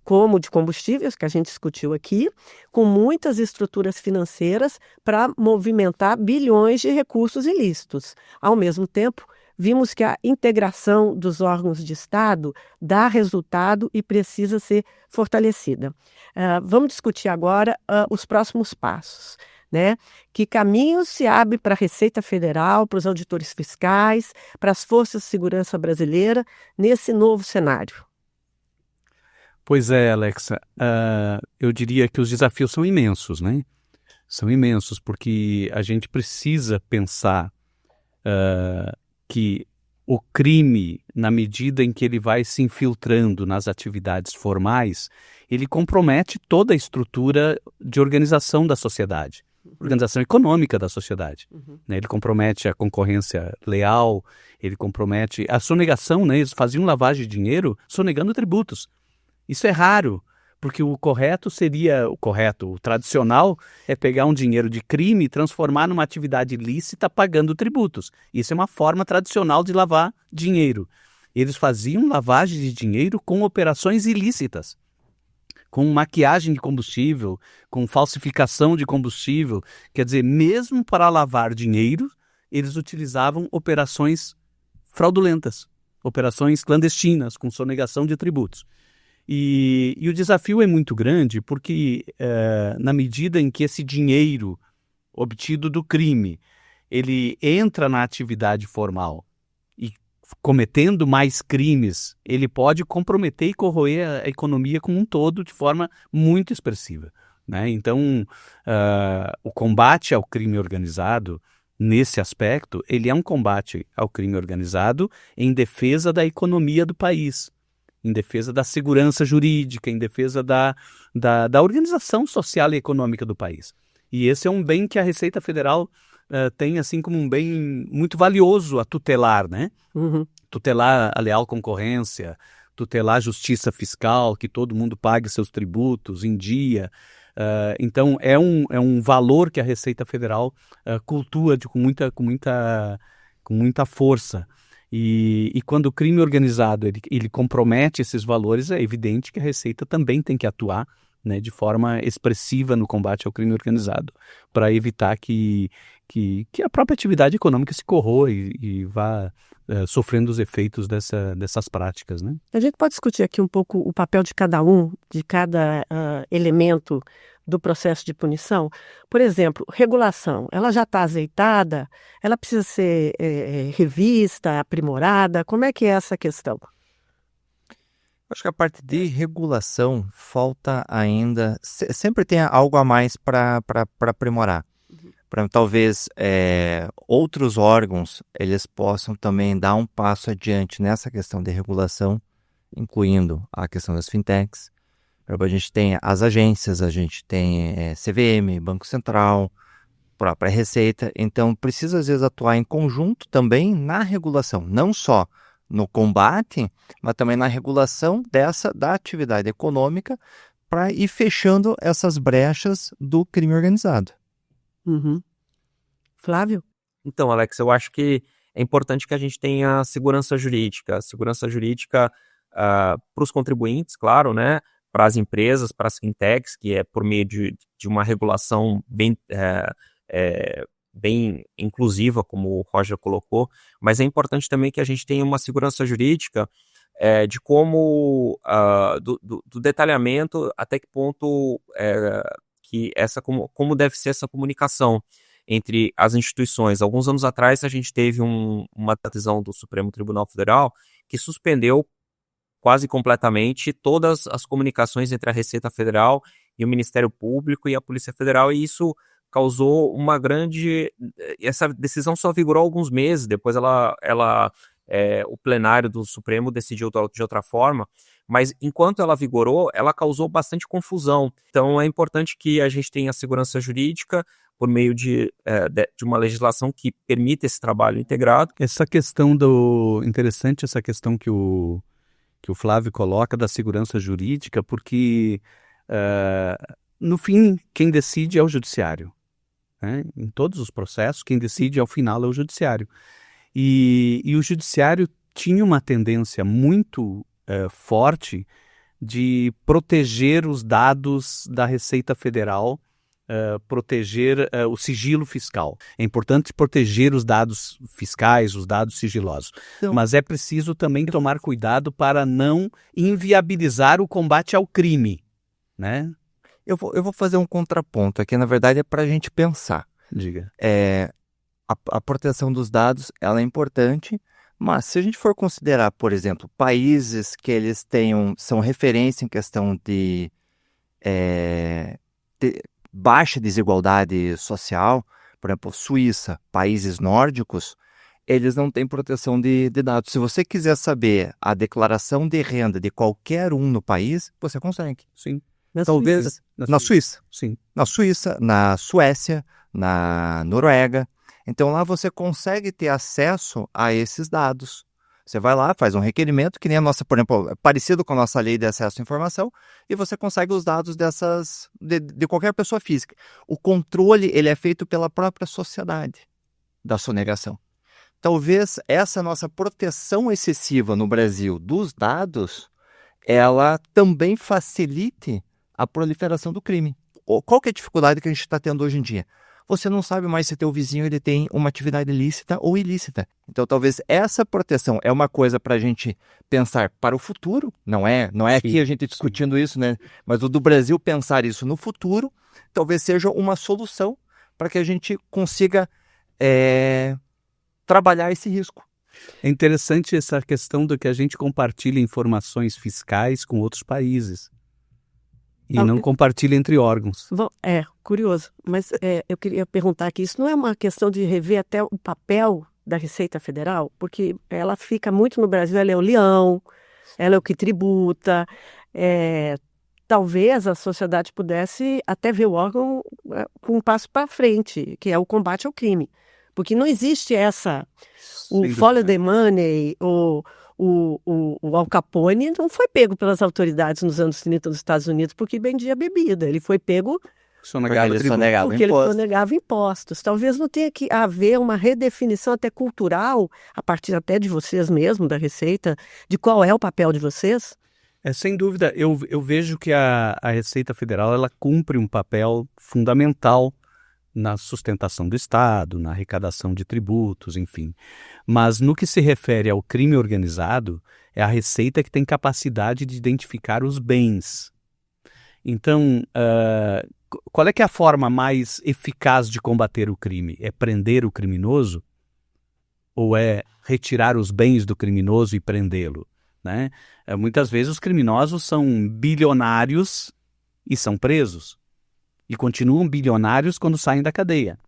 como de combustíveis, que a gente discutiu aqui, com muitas estruturas financeiras para movimentar bilhões de recursos ilícitos. Ao mesmo tempo, vimos que a integração dos órgãos de Estado dá resultado e precisa ser fortalecida. Vamos discutir agora os próximos passos, né? Que caminho se abre para a Receita Federal, para os auditores fiscais, para as forças de segurança brasileira nesse novo cenário? Pois é, Alexa, eu diria que os desafios são imensos, né? São imensos, porque a gente precisa pensar que o crime, na medida em que ele vai se infiltrando nas atividades formais, ele compromete toda a estrutura de organização da sociedade, organização econômica da sociedade. Né? Ele compromete a concorrência leal, ele compromete a sonegação, né? Eles faziam lavagem de dinheiro sonegando tributos. Isso é raro, porque o tradicional é pegar um dinheiro de crime e transformar numa atividade ilícita pagando tributos. Isso é uma forma tradicional de lavar dinheiro. Eles faziam lavagem de dinheiro com operações ilícitas, com maquiagem de combustível, com falsificação de combustível. Quer dizer, mesmo para lavar dinheiro, eles utilizavam operações fraudulentas, operações clandestinas, com sonegação de tributos. E o desafio é muito grande porque, na medida em que esse dinheiro obtido do crime, ele entra na atividade formal e cometendo mais crimes, ele pode comprometer e corroer a economia como um todo de forma muito expressiva, né? Então, o combate ao crime organizado, nesse aspecto, ele é um combate ao crime organizado em defesa da economia do país, em defesa da segurança jurídica, em defesa da organização social e econômica do país. E esse é um bem que a Receita Federal tem assim como um bem muito valioso a tutelar, né? Tutelar a leal concorrência, tutelar a justiça fiscal, que todo mundo pague seus tributos em dia. Então, é um valor que a Receita Federal cultua com muita força. E quando o crime organizado ele compromete esses valores, é evidente que a Receita também tem que atuar, né, de forma expressiva no combate ao crime organizado, para evitar que a própria atividade econômica se corroa e vá sofrendo os efeitos dessas práticas, né? A gente pode discutir aqui um pouco o papel de cada elemento do processo de punição? Por exemplo, regulação, ela já está azeitada? Ela precisa ser revista, aprimorada? Como é que é essa questão? Acho que a parte de regulação falta ainda, sempre tem algo a mais para aprimorar. Para talvez outros órgãos eles possam também dar um passo adiante nessa questão de regulação, incluindo a questão das fintechs. A gente tem as agências, a gente tem CVM, Banco Central, própria Receita. Então, precisa às vezes atuar em conjunto também na regulação, não só no combate, mas também na regulação da atividade econômica para ir fechando essas brechas do crime organizado. Flávio? Então, Alex, eu acho que é importante que a gente tenha segurança jurídica para os contribuintes, claro, né? Para as empresas, para as fintechs, que é por meio de uma regulação bem inclusiva, como o Roger colocou, mas é importante também que a gente tenha uma segurança jurídica de como, do detalhamento, até que ponto como deve ser essa comunicação entre as instituições. Alguns anos atrás, a gente teve uma decisão do Supremo Tribunal Federal que suspendeu quase completamente todas as comunicações entre a Receita Federal e o Ministério Público e a Polícia Federal, e isso causou uma grande... Essa decisão só vigorou alguns meses, depois o plenário do Supremo decidiu de outra forma, mas enquanto ela vigorou, ela causou bastante confusão. Então é importante que a gente tenha segurança jurídica por meio de uma legislação que permita esse trabalho integrado. Interessante essa questão que o Flávio coloca da segurança jurídica, porque, no fim, quem decide é o judiciário. né? Em todos os processos, quem decide ao final é o judiciário. E o judiciário tinha uma tendência muito forte de proteger os dados da Receita Federal, proteger o sigilo fiscal. É importante proteger os dados fiscais, os dados sigilosos. Então, Mas é preciso também tomar cuidado para não inviabilizar o combate ao crime, né? eu vou fazer um contraponto aqui, na verdade é para a gente pensar. Diga. A proteção dos dados, ela é importante, mas se a gente for considerar, por exemplo, países que eles são referência em questão de baixa desigualdade social, por exemplo, Suíça, países nórdicos, eles não têm proteção de dados. Se você quiser saber a declaração de renda de qualquer um no país, você consegue. Sim. Talvez na Suíça. Sim. Na Suíça, na Suécia, na Noruega. Então lá você consegue ter acesso a esses dados. Você vai lá, faz um requerimento, que nem a nossa, por exemplo, é parecido com a nossa lei de acesso à informação, e você consegue os dados de qualquer pessoa física. O controle ele é feito pela própria sociedade da sonegação. Talvez essa nossa proteção excessiva no Brasil dos dados, ela também facilite a proliferação do crime. Qual que é a dificuldade que a gente está tendo hoje em dia? Você não sabe mais se teu vizinho ele tem uma atividade lícita ou ilícita. Então, talvez essa proteção é uma coisa para a gente pensar para o futuro. Não é aqui a gente discutindo isso, né? Mas o do Brasil pensar isso no futuro, talvez seja uma solução para que a gente consiga trabalhar esse risco. É interessante essa questão do que a gente compartilha informações fiscais com outros países. E não compartilha entre órgãos. Curioso. Mas eu queria perguntar aqui, isso não é uma questão de rever até o papel da Receita Federal? Porque ela fica muito no Brasil, ela é o leão, ela é o que tributa. Talvez a sociedade pudesse até ver o órgão com um passo para frente, que é o combate ao crime. Porque não existe o follow the money, o Al Capone não foi pego pelas autoridades nos anos 30 dos Estados Unidos porque vendia bebida. Ele foi pego porque ele sonegava impostos. Talvez não tenha que haver uma redefinição até cultural, a partir até de vocês mesmos, da Receita, de qual é o papel de vocês? Sem dúvida, eu vejo que a Receita Federal ela cumpre um papel fundamental na sustentação do Estado, na arrecadação de tributos, enfim. Mas no que se refere ao crime organizado, é a Receita que tem capacidade de identificar os bens. Então, qual é que é a forma mais eficaz de combater o crime? É prender o criminoso? Ou é retirar os bens do criminoso e prendê-lo? Né? Muitas vezes os criminosos são bilionários e são presos. E continuam bilionários quando saem da cadeia,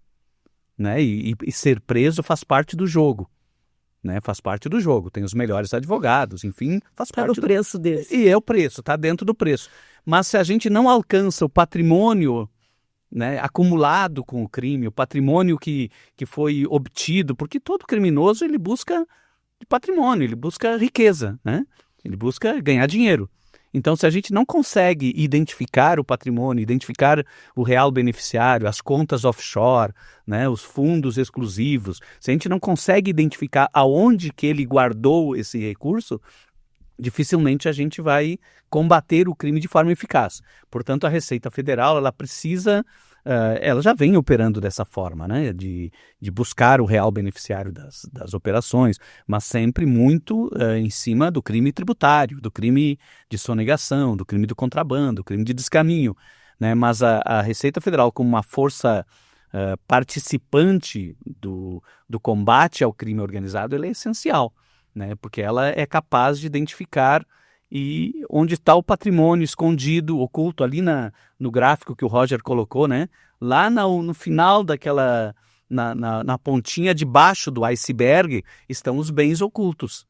né? E ser preso faz parte do jogo, né? Faz parte do jogo, tem os melhores advogados, enfim, faz parte do preço deles. E é o preço, está dentro do preço. Mas se a gente não alcança o patrimônio, né, acumulado com o crime, o patrimônio que foi obtido, porque todo criminoso ele busca patrimônio, ele busca riqueza, né? Ele busca ganhar dinheiro. Então, se a gente não consegue identificar o patrimônio, identificar o real beneficiário, as contas offshore, né, os fundos exclusivos, se a gente não consegue identificar aonde que ele guardou esse recurso, dificilmente a gente vai combater o crime de forma eficaz. Portanto, a Receita Federal ela precisa, ela já vem operando dessa forma, né, de buscar o real beneficiário das operações, mas sempre muito em cima do crime tributário, do crime de sonegação, do crime do contrabando, do crime de descaminho, né, mas a Receita Federal como uma força participante do combate ao crime organizado, ela é essencial, né, porque ela é capaz de identificar e onde está o patrimônio escondido, oculto, ali no gráfico que o Roger colocou, né? Lá no final daquela, na pontinha de baixo do iceberg, estão os bens ocultos,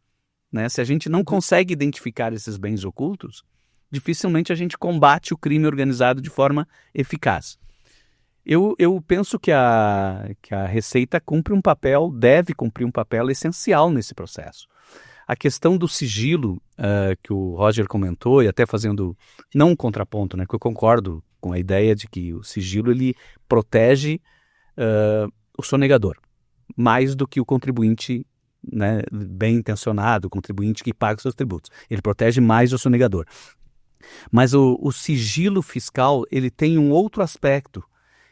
né? Se a gente não consegue identificar esses bens ocultos, dificilmente a gente combate o crime organizado de forma eficaz. Eu penso que a Receita deve cumprir um papel essencial nesse processo. A questão do sigilo, que o Roger comentou, e até fazendo, não um contraponto, né, que eu concordo com a ideia de que o sigilo ele protege o sonegador, mais do que o contribuinte, né, bem intencionado, o contribuinte que paga os seus tributos. Ele protege mais o sonegador. Mas o sigilo fiscal, ele tem um outro aspecto,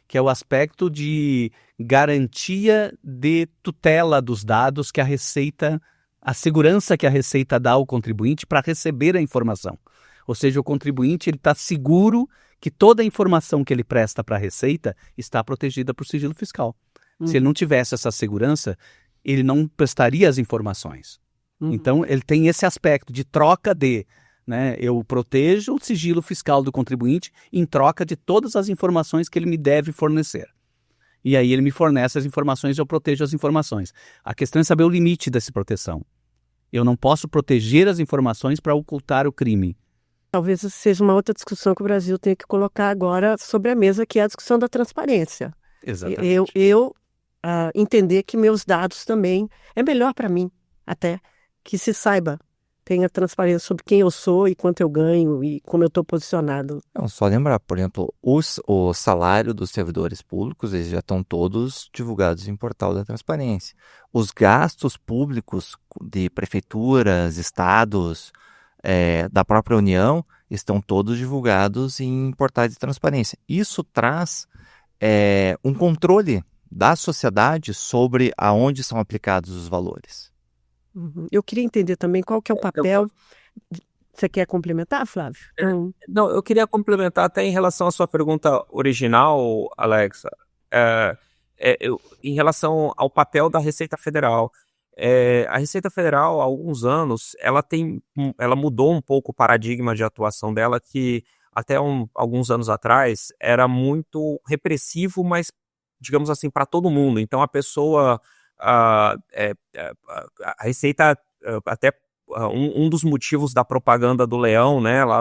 que é o aspecto de garantia de tutela dos dados que a segurança que a Receita dá ao contribuinte para receber a informação. Ou seja, o contribuinte está seguro que toda a informação que ele presta para a Receita está protegida por sigilo fiscal. Se ele não tivesse essa segurança, ele não prestaria as informações. Então, ele tem esse aspecto de troca de, né, eu protejo o sigilo fiscal do contribuinte em troca de todas as informações que ele me deve fornecer. E aí ele me fornece as informações e eu protejo as informações. A questão é saber o limite dessa proteção. Eu não posso proteger as informações para ocultar o crime. Talvez isso seja uma outra discussão que o Brasil tem que colocar agora sobre a mesa, que é a discussão da transparência. Exatamente. Eu entender que meus dados também é melhor para mim, até que se saiba, tenha transparência sobre quem eu sou e quanto eu ganho e como eu estou posicionado. Não, só lembrar, por exemplo, o salário dos servidores públicos, eles já estão todos divulgados em portal da transparência. Os gastos públicos de prefeituras, estados, da própria União, estão todos divulgados em portais de transparência. Isso traz um controle da sociedade sobre aonde são aplicados os valores. Eu queria entender também qual que é o papel... Você quer complementar, Flávio? Não, eu queria complementar até em relação à sua pergunta original, Alexa, em relação ao papel da Receita Federal. A Receita Federal, há alguns anos, ela mudou um pouco o paradigma de atuação dela, que até alguns anos atrás era muito repressivo, mas, digamos assim, para todo mundo. Então, a pessoa... a Receita, até um dos motivos da propaganda do leão, né, lá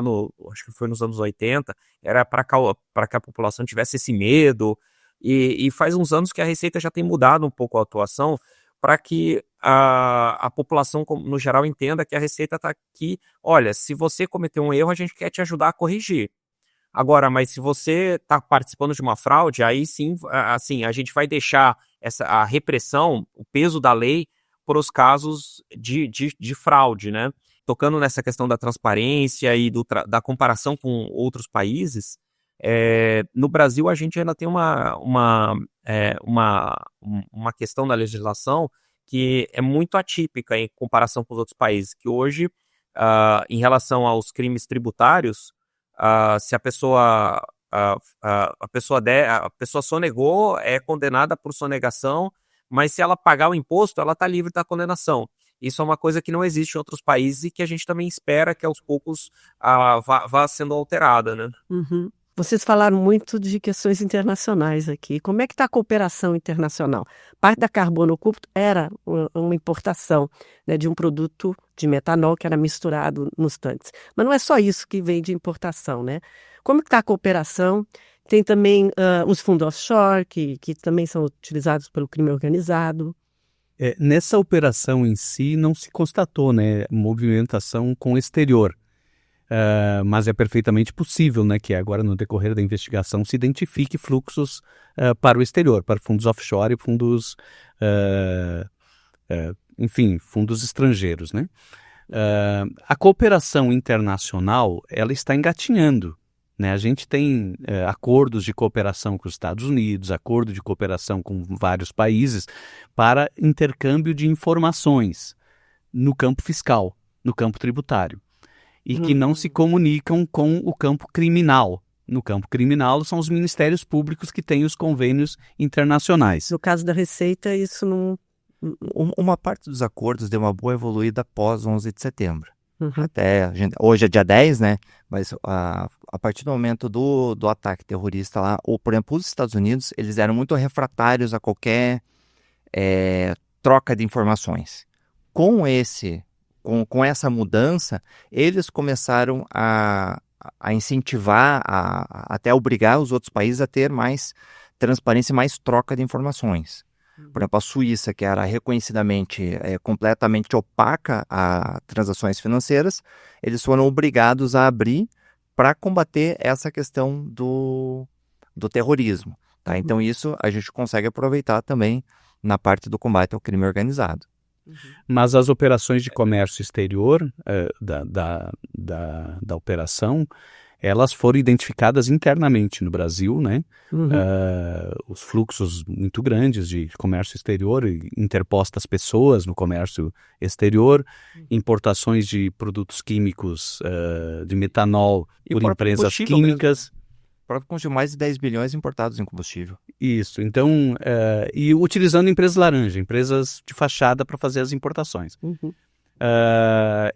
acho que foi nos anos 80, era para que a população tivesse esse medo, e faz uns anos que a Receita já tem mudado um pouco a atuação para que a população, no geral, entenda que a Receita está aqui, olha, se você cometeu um erro, a gente quer te ajudar a corrigir. Agora, mas se você está participando de uma fraude, aí sim, assim, a gente vai deixar a repressão, o peso da lei, para os casos de fraude, né? Tocando nessa questão da transparência e da comparação com outros países, no Brasil a gente ainda tem uma questão da legislação que é muito atípica em comparação com os outros países, que hoje, em relação aos crimes tributários, se a pessoa sonegou, é condenada por sonegação, mas se ela pagar o imposto, ela está livre da condenação. Isso é uma coisa que não existe em outros países e que a gente também espera que aos poucos vá sendo alterada, né? Vocês falaram muito de questões internacionais aqui. Como é que está a cooperação internacional? Parte da Carbono Oculto era uma importação, né, de um produto de metanol que era misturado nos tanques. Mas não é só isso que vem de importação, né? Como que está a cooperação? Tem também os fundos offshore, que também são utilizados pelo crime organizado. Nessa operação em si não se constatou, né, movimentação com o exterior. Mas é perfeitamente possível, né, que agora no decorrer da investigação se identifique fluxos para o exterior, para fundos offshore e fundos, enfim, fundos estrangeiros, né? A cooperação internacional, ela está engatinhando, né? A gente tem acordos de cooperação com os Estados Unidos, acordo de cooperação com vários países para intercâmbio de informações no campo fiscal, no campo tributário. E que não se comunicam com o campo criminal. No campo criminal são os ministérios públicos que têm os convênios internacionais. No caso da Receita, isso não... Uma parte dos acordos deu uma boa evoluída após 11 de setembro. Até hoje é dia 10, né? Mas a partir do momento do ataque terrorista lá, ou por exemplo, os Estados Unidos, eles eram muito refratários a qualquer troca de informações. Com essa mudança, eles começaram a incentivar, até obrigar os outros países a ter mais transparência e mais troca de informações. Por exemplo, a Suíça, que era reconhecidamente completamente opaca a transações financeiras, eles foram obrigados a abrir para combater essa questão do terrorismo. Tá? Então isso a gente consegue aproveitar também na parte do combate ao crime organizado. Mas as operações de comércio exterior da operação, elas foram identificadas internamente no Brasil, né? Os fluxos muito grandes de comércio exterior, interpostas pessoas no comércio exterior, importações de produtos químicos, de metanol E o por próprio empresas combustível químicas. O próprio combustível, mais de 10 bilhões importados em combustível. Isso, então, e utilizando empresas laranja, empresas de fachada para fazer as importações.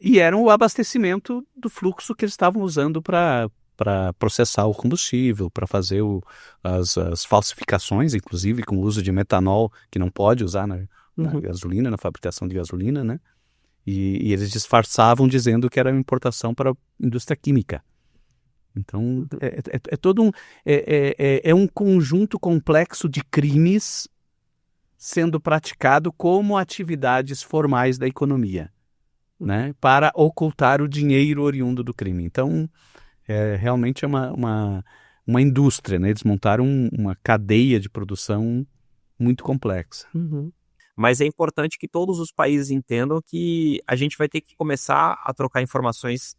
E era o abastecimento do fluxo que eles estavam usando para processar o combustível, para fazer as falsificações, inclusive com o uso de metanol, que não pode usar na gasolina, na fabricação de gasolina, né? E eles disfarçavam dizendo que era importação para a indústria química. Então, é todo um conjunto complexo de crimes sendo praticado como atividades formais da economia, né, para ocultar o dinheiro oriundo do crime. Então, realmente é uma indústria, né? Eles montaram uma cadeia de produção muito complexa. Mas é importante que todos os países entendam que a gente vai ter que começar a trocar informações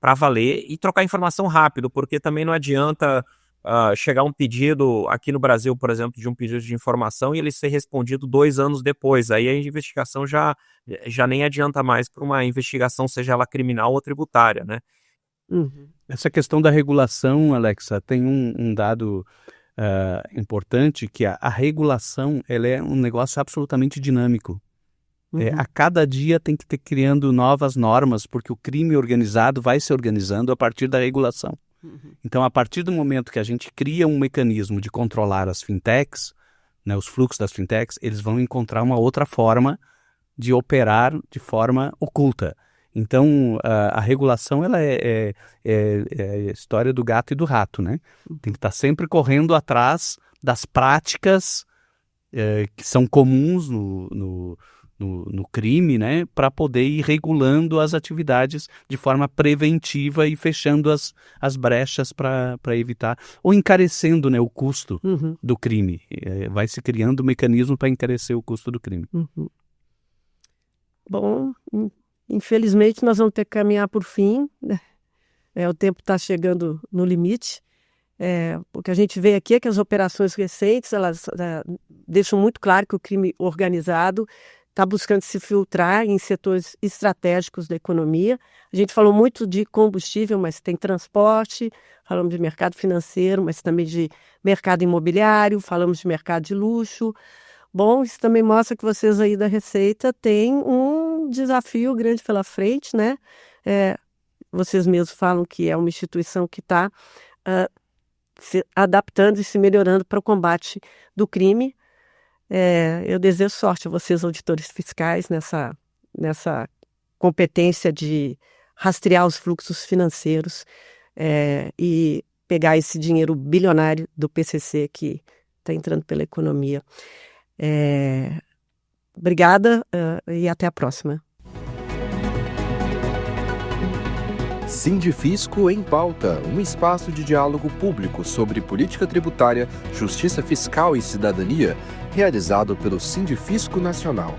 para valer e trocar informação rápido, porque também não adianta chegar um pedido aqui no Brasil, por exemplo, de um pedido de informação e ele ser respondido 2 anos depois. Aí a investigação já nem adianta mais para uma investigação, seja ela criminal ou tributária, né? Essa questão da regulação, Alexa, tem um dado importante, que a regulação ela é um negócio absolutamente dinâmico. A cada dia tem que ter criando novas normas, porque o crime organizado vai se organizando a partir da regulação. Então, a partir do momento que a gente cria um mecanismo de controlar as fintechs, né, os fluxos das fintechs, eles vão encontrar uma outra forma de operar de forma oculta. Então, a regulação ela é a história do gato e do rato, né? Tem que estar sempre correndo atrás das práticas que são comuns no crime, né, para poder ir regulando as atividades de forma preventiva e fechando as brechas para evitar, ou encarecendo, né, o custo do crime. Vai se criando um mecanismo para encarecer o custo do crime. Bom, infelizmente nós vamos ter que caminhar por fim, né? O tempo está chegando no limite. O que a gente vê aqui é que as operações recentes elas deixam muito claro que o crime organizado está buscando se filtrar em setores estratégicos da economia. A gente falou muito de combustível, mas tem transporte, falamos de mercado financeiro, mas também de mercado imobiliário, falamos de mercado de luxo. Bom, isso também mostra que vocês aí da Receita têm um desafio grande pela frente, né? Vocês mesmos falam que é uma instituição que está se adaptando e se melhorando para o combate do crime. Eu desejo sorte a vocês, auditores fiscais, nessa competência de rastrear os fluxos financeiros e pegar esse dinheiro bilionário do PCC que está entrando pela economia. Obrigada e até a próxima. Sindifisco em Pauta, um espaço de diálogo público sobre política tributária, justiça fiscal e cidadania, realizado pelo Sindifisco Nacional.